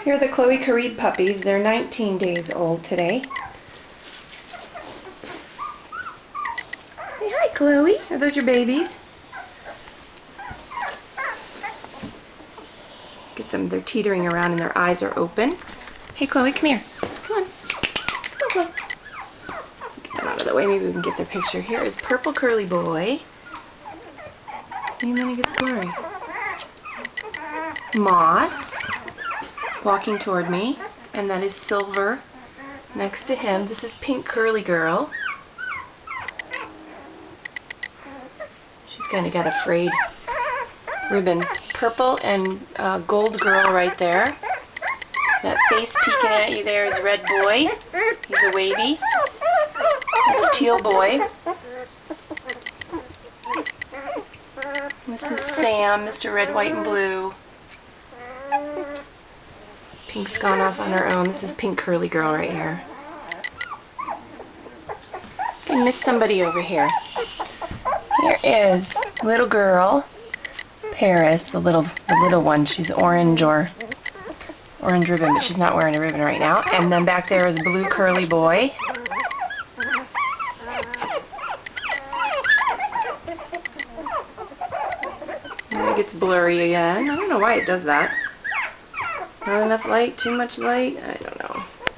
Here are the Chloe Caride puppies. They're 19 days old today. Say hi, Chloe. Are those your babies? Get them. They're teetering around and their eyes are open. Hey, Chloe, come here. Come on. Come on, Chloe. Get them out of the way. Maybe we can get their picture. Here is Purple Curly Boy. See, and then it gets blurry. Moss, walking toward me, and that is Silver next to him. This is Pink Curly Girl. She's kind of got a frayed ribbon. Purple and Gold Girl right there. That face peeking at you there is Red Boy. He's a wavy. That's Teal Boy. This is Sam, Mr. Red, White, and Blue. Pink's gone off on her own. This is Pink Curly Girl right here. I missed somebody over here. Here is little girl, Paris, the little one. She's orange or orange ribbon, but she's not wearing a ribbon right now. And then back there is Blue Curly Boy. And it gets blurry again. I don't know why it does that. Not enough light, too much light, I don't know.